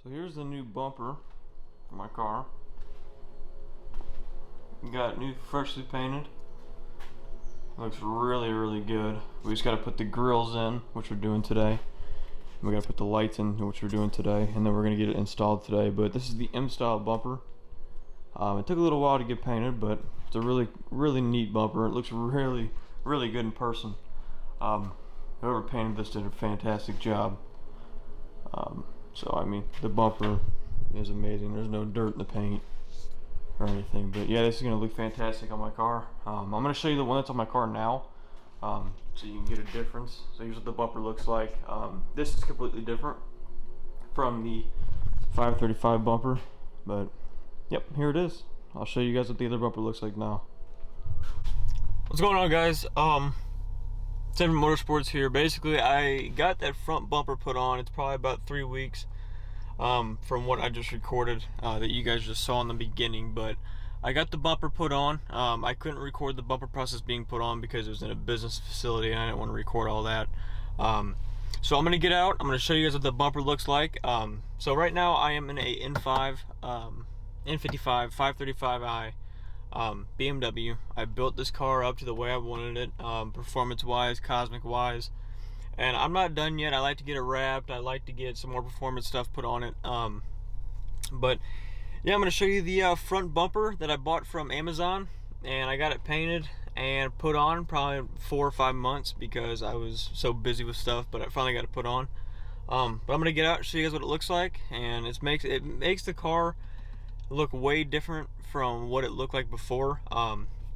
So here's the new bumper for my car. Got new, freshly painted. Looks really good. We just gotta put the grills in, which we're doing today. We gotta put the lights in, which we're doing today, and then we're gonna get it installed today. But this is the M-style bumper. It took a little while to get painted, but it's a really neat bumper. It looks really good in person. Whoever painted this did a fantastic job. So I mean, the bumper is amazing. There's no dirt in the paint or anything, but yeah, this is gonna look fantastic on my car. I'm gonna show you the one that's on my car now, so you can get a difference. So here's what the bumper looks like. This is completely different from the 535 bumper, but yep, here it is. I'll show you guys what the other bumper looks like now. What's going on, guys? Seven Motorsports here. Basically, I got that front bumper put on. It's probably about 3 weeks from what I just recorded that you guys just saw in the beginning, but I got the bumper put on. I couldn't record the bumper process being put on because it was in a business facility and I didn't want to record all that. So I'm gonna get out. I'm gonna show you guys what the bumper looks like. So right now I am in a N55 535i BMW. I built this car up to the way I wanted it, performance wise, cosmic wise, and I'm not done yet. I like to get it wrapped. I like to get some more performance stuff put on it. But yeah, I'm going to show you the front bumper that I bought from Amazon, and I got it painted and put on probably 4 or 5 months because I was so busy with stuff, but I finally got it put on. But I'm going to get out and show you guys what it looks like, and it makes the car look way different from what it looked like before.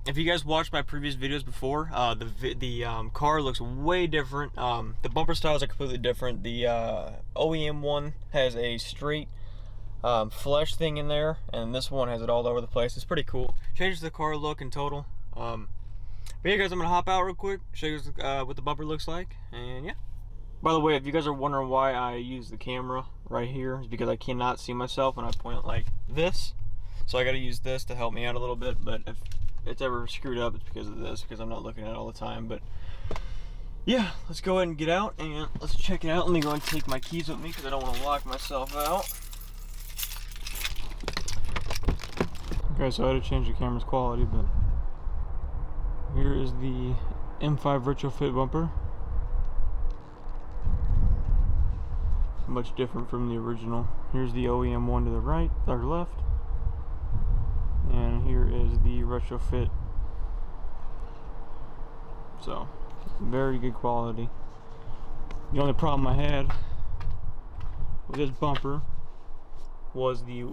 If you guys watched my previous videos before, the car looks way different. The bumper styles are completely different. The OEM one has a straight flesh thing in there, and this one has it all over the place. It's pretty cool. Changes the car look in total. But yeah, guys, I'm gonna hop out real quick, show you guys what the bumper looks like, and yeah. By the way, if you guys are wondering why I use the camera right here, it's because I cannot see myself when I point like this. So I gotta use this to help me out a little bit, but if it's ever screwed up, it's because of this, because I'm not looking at it all the time. But yeah, let's go ahead and get out and let's check it out. Let me go and take my keys with me because I don't want to lock myself out. Okay, so I had to change the camera's quality, but here is the M5 retrofit bumper. Much different from the original. Here's the OEM one to the right or left, and here is the retrofit. So very good quality. The only problem I had with this bumper was the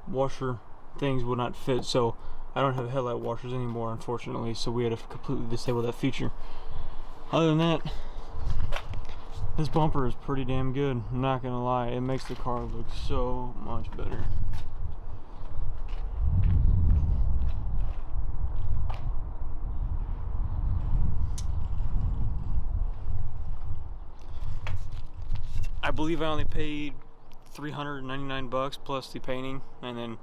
washer things would not fit, so I don't have headlight washers anymore, unfortunately, so we had to completely disable that feature. Other than that, this bumper is pretty damn good, I'm not gonna lie. It makes the car look so much better. I believe I only paid $399 plus the painting, and then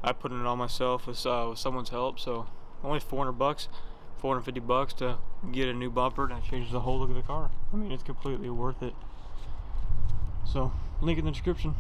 I put in it all myself with someone's help, so only $400, $450 to get a new bumper, and that changes the whole look of the car. I mean, it's completely worth it. So, link in the description.